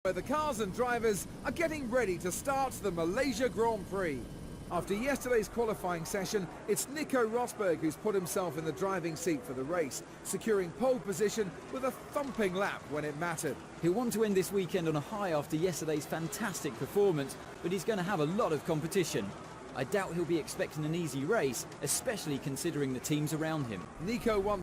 Where the cars and drivers are getting ready to start the Malaysia Grand Prix. After yesterday's qualifying session, it's Nico Rosberg who's put himself in the driving seat for the race, securing pole position with a thumping lap when it mattered. He'll want to end this weekend on a high after yesterday's fantastic performance, but he's going to have a lot of competition. I doubt he'll be expecting an easy race, especially considering the teams around him. Nico won.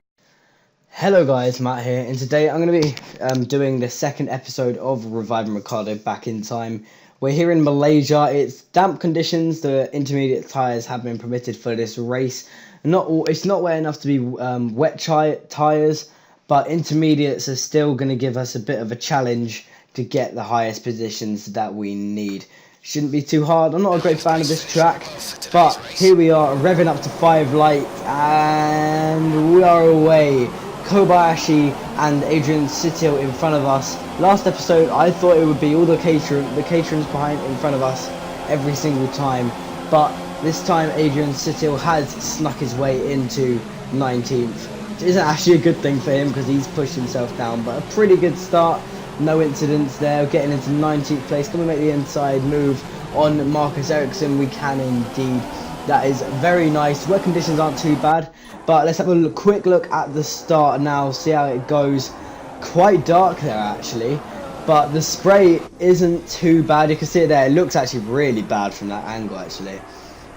Hello guys, Matt here, and today I'm going to be doing the second episode of Reviving Ricciardo Back in Time. We're here in Malaysia. It's damp conditions. The intermediate tyres have been permitted for this race. It's not wet enough to be wet tyres, but intermediates are still going to give us a bit of a challenge to get the highest positions that we need. Shouldn't be too hard. I'm not a great fan of this track, but here we are revving up to 5 lights, and we are away. Kobayashi and Adrian Sutil in front of us. Last episode I thought it would be all the caterers behind in front of us every single time, but this time Adrian Sutil has snuck his way into 19th. Which isn't actually a good thing for him because he's pushed himself down, but a pretty good start. No incidents there, getting into 19th place. Can we make the inside move on Marcus Ericsson? We can indeed. That is very nice. Wet conditions aren't too bad, but let's have a quick look at the start now, see how it goes. Quite dark there actually, but the spray isn't too bad. You can see it there. It looks actually really bad from that angle actually.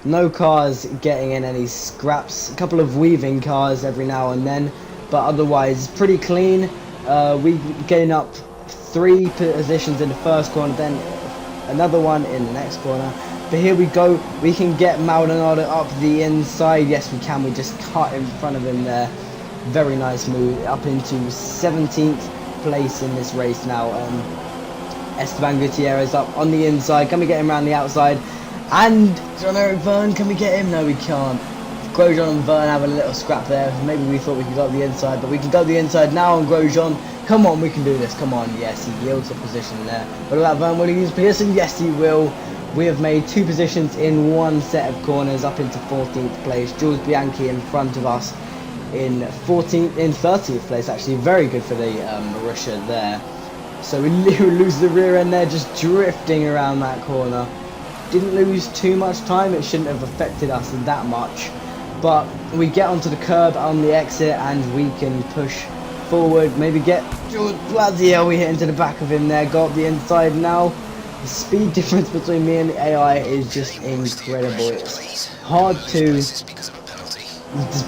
No cars getting in any scraps. A couple of weaving cars every now and then, but otherwise pretty clean. We gain up 3 positions in the first corner, then another one in the next corner. But here we go, we can get Maldonado up the inside. Yes, we can. We just cut in front of him there. Very nice move, up into 17th place in this race now. Esteban Gutierrez up on the inside. Can we get him around the outside? And John-Eric Verne, can we get him? No, we can't. Grosjean and Verne have a little scrap there. Maybe we thought we could go up the inside, but we can go the inside now on Grosjean. Come on, we can do this. Come on. Yes, he yields a position there. What about Verne? Will he use position? Yes, he will. We have made 2 positions in 1 set of corners up into 14th place. Jules Bianchi in front of us in 30th place. Actually, very good for the Marussia there. So we lose the rear end there, just drifting around that corner. Didn't lose too much time. It shouldn't have affected us that much. But we get onto the curb on the exit and we can push forward. Maybe get George Blazio. We hit into the back of him there. Go up the inside now. The speed difference between me and the AI is just incredible. It's hard to just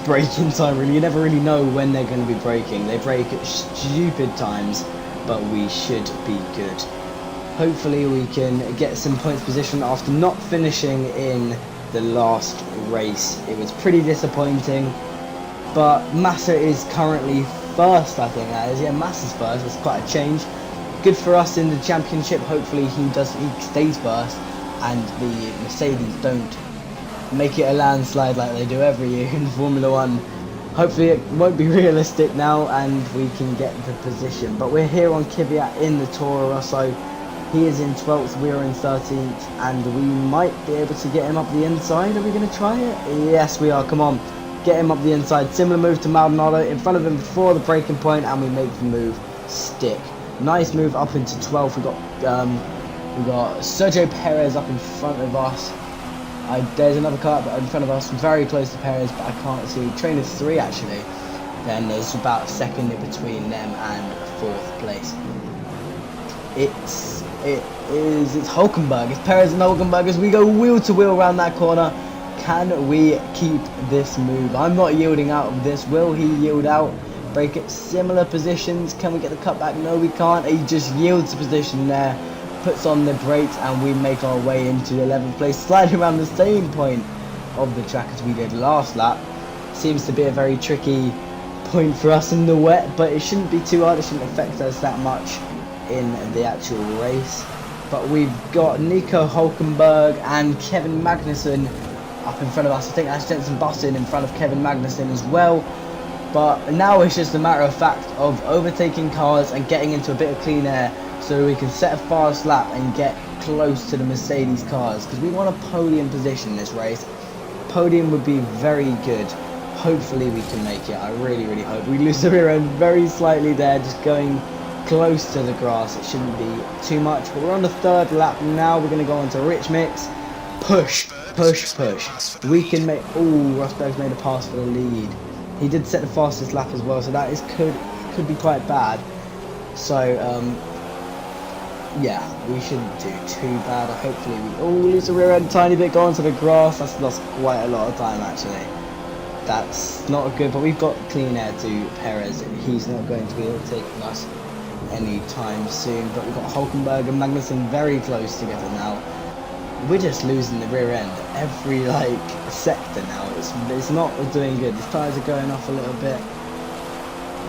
brake in time, really. You never really know when they're going to be braking. They brake at stupid times, but we should be good. Hopefully we can get some points position after not finishing in the last race. It was pretty disappointing, but Massa is currently first, I think that is. Yeah, Massa's first. It's quite a change. Good for us in the championship. Hopefully he stays first and the Mercedes don't make it a landslide like they do every year in Formula 1. Hopefully it won't be realistic now and we can get the position. But we're here on Kvyat in the Toro Rosso. He is in 12th, we are in 13th, and we might be able to get him up the inside. Are we going to try it? Yes, we are. Come on, get him up the inside. Similar move to Maldonado, in front of him before the braking point, and we make the move stick. Nice move up into 12th. We got Sergio Perez up in front of us. There's another car in front of us, very close to Perez, but I can't see. Train of 3 actually. Then there's about a second in between them and 4th place. It's Hulkenberg. It's Perez and Hulkenberg as we go wheel to wheel around that corner. Can we keep this move? I'm not yielding out of this. Will he yield out? Break it. Similar positions. Can we get the cutback? No, we can't. He just yields the position there, puts on the brakes, and we make our way into 11th place, sliding around the same point of the track as we did last lap. Seems to be a very tricky point for us in the wet, but it shouldn't be too hard. It shouldn't affect us that much in the actual race. But we've got Nico Hulkenberg and Kevin Magnussen up in front of us. I think that's Jenson Button in front of Kevin Magnussen as well. But now it's just a matter of fact of overtaking cars and getting into a bit of clean air so we can set a fast lap and get close to the Mercedes cars, because we want a podium position in this race. Podium would be very good. Hopefully we can make it. I really hope. We lose the rear end very slightly there, just going close to the grass. It shouldn't be too much, but we're on the 3rd lap now. We're going to go on to Rich Mix. Push, push, push. We can make... Oh, Rosberg's made a pass for the lead. He did set the fastest lap as well, so that is could be quite bad. So, yeah, we shouldn't do too bad. Hopefully we lose the rear end a tiny bit, go onto the grass. That's lost quite a lot of time, actually. That's not good, but we've got clean air to Perez. He's not going to be overtaking us anytime soon. But we've got Hulkenberg and Magnussen very close together now. We're just losing the rear end every sector now. It's not doing good. The tyres are going off a little bit.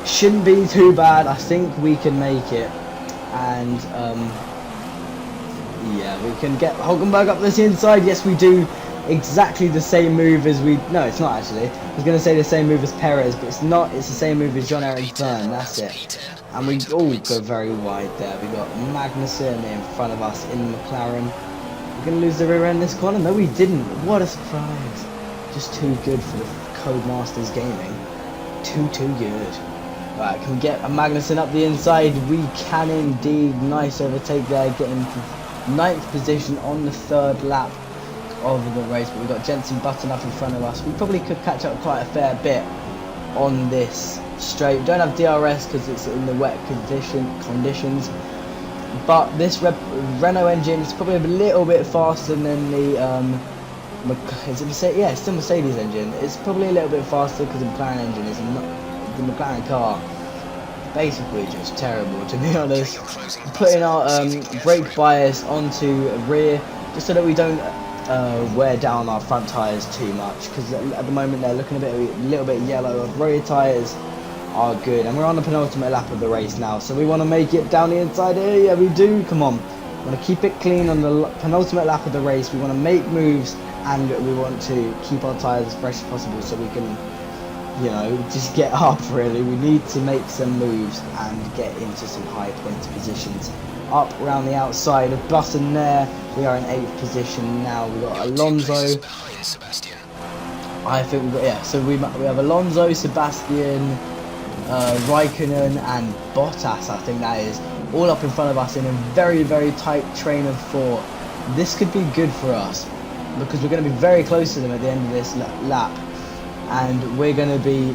Shouldn't be too bad. I think we can make it. And yeah, we can get Hulkenberg up this inside. Yes, we do. Exactly the same move as no, it's not actually. I was going to say the same move as Perez, but it's not. It's the same move as Jean-Eric Vergne. That's it. And we all go very wide there. We got Magnussen in front of us in McLaren. We're going to lose the rear end this corner. No, we didn't. What a surprise! Just too good for the Codemasters Gaming. Too good. Right, can we get a Magnussen up the inside? We can indeed. Nice overtake there, getting to 9th position on the 3rd lap of the race. But we've got Jensen Button up in front of us. We probably could catch up quite a fair bit on this straight. We don't have DRS because it's in the wet conditions. But this Renault engine is probably a little bit faster than the is it Mercedes? Yeah, it's the Mercedes engine. It's probably a little bit faster because the McLaren engine is not. The McLaren car basically just terrible, to be honest. Putting our brake bias onto rear just so that we don't wear down our front tyres too much, because at the moment they're looking a little bit yellow. Our rear tyres are good, and we're on the penultimate lap of the race now, so we want to make it down the inside here. Yeah, we do. Come on, we want to keep it clean on the penultimate lap of the race. We want to make moves, and we want to keep our tyres as fresh as possible so we can, you know, just get up. Really, we need to make some moves and get into some high point positions. Up around the outside of Button there, we are in 8th position now. We've got Alonso. I think we've got, yeah, so we have Alonso, Sebastian, Raikkonen and Bottas, I think that is, all up in front of us in a very, very tight train of 4. This could be good for us because we're going to be very close to them at the end of this lap, and we're going to be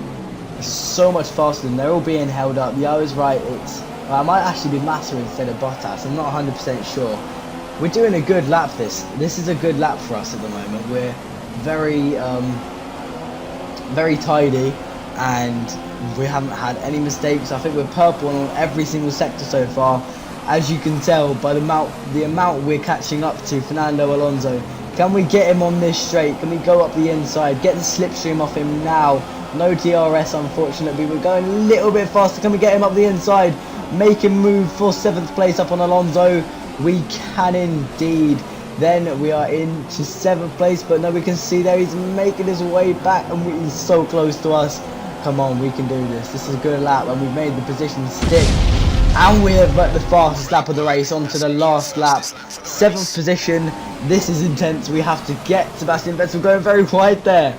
so much faster than they're all being held up. Yeah, I was right. I might actually be Massa instead of Bottas. I'm not 100% sure. We're doing a good lap. This is a good lap for us at the moment. We're very very tidy, and we haven't had any mistakes. I think we're purple on every single sector so far, as you can tell by the amount we're catching up to Fernando Alonso. Can we get him on this straight? Can we go up the inside, get the slipstream off him now? No DRS, unfortunately. We're going a little bit faster. Can we get him up the inside? Make him move for 7th place up on Alonso. We can indeed. Then we are into 7th place, but no, we can see there he's making his way back, and he's so close to us. Come on, we can do this. This is a good lap, and we've made the position stick. And we have got the fastest lap of the race onto the last lap. 7th position. This is intense. We have to get Sebastian Vettel going very wide there.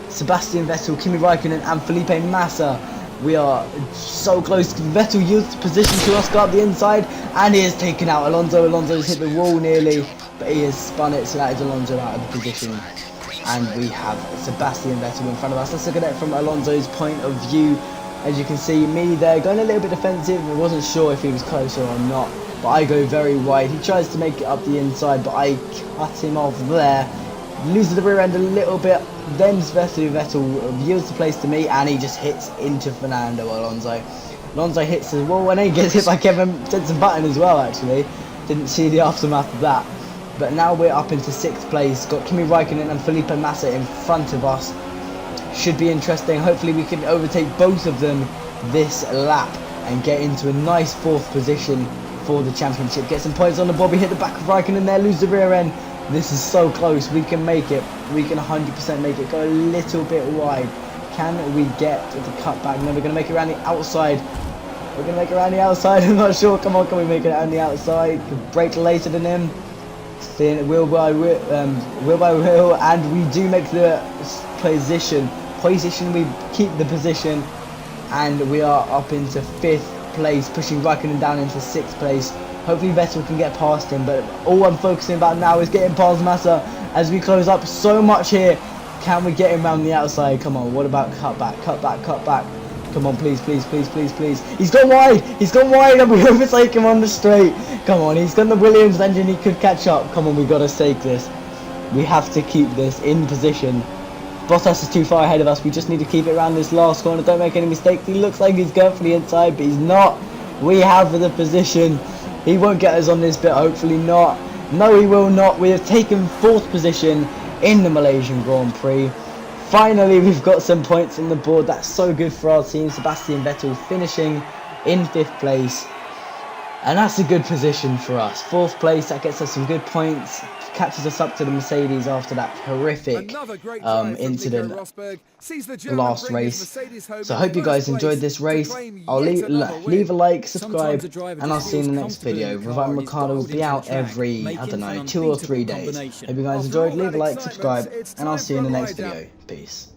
Sebastian Vettel, Kimi Raikkonen and Felipe Massa. We are so close. Vettel used position to us, go up the inside, and he has taken out Alonso. Alonso's hit the wall nearly, but he has spun it, so that is Alonso out of the position. And we have Sebastian Vettel in front of us. Let's look at it from Alonso's point of view. As you can see, me there going a little bit defensive. I wasn't sure if he was closer or not, but I go very wide. He tries to make it up the inside, but I cut him off there. Loses the rear end a little bit. Then Vettel yields the place to me, and he just hits into Fernando Alonso. Alonso hits the wall, and he gets hit by Jensen Button as well, actually. Didn't see the aftermath of that. But now we're up into 6th place. Got Kimi Raikkonen and Felipe Massa in front of us. Should be interesting. Hopefully we can overtake both of them this lap and get into a nice 4th position for the championship. Get some points on the board. We hit the back of Raikkonen there, lose the rear end. This is so close. We can make it. We can 100% make it. Go a little bit wide. Can we get the cutback? No, we're going to make it around the outside. We're going to make it around the outside. I'm not sure. Come on, can we make it around the outside? Brake later than him. Wheel by wheel, and we do make the position. We keep the position, and we are up into 5th place, pushing Raikkonen down into 6th place. Hopefully Vettel can get past him, but all I'm focusing about now is getting past Massa as we close up so much here. Can we get him around the outside? Come on, what about cut back? Come on, please. He's gone wide, and we overtake him on the straight. Come on, he's got the Williams engine, he could catch up. Come on, we got to stake this. We have to keep this in position. Bottas is too far ahead of us. We just need to keep it around this last corner. Don't make any mistakes. He looks like he's going for the inside, but he's not. We have the position. He won't get us on this bit, hopefully not. No, he will not. We have taken 4th position in the Malaysian Grand Prix. Finally, we've got some points on the board. That's so good for our team. Sebastian Vettel finishing in 5th place. And that's a good position for us. 4th place, that gets us some good points. Catches us up to the Mercedes after that horrific incident last race. So I hope you guys enjoyed this race. I'll leave a like, subscribe, and I'll see you in the next video. Reviving Ricciardo will be out every, I don't know, 2 or 3 days. Hope you guys enjoyed. Leave a like, subscribe, and I'll see you in the next video. Peace.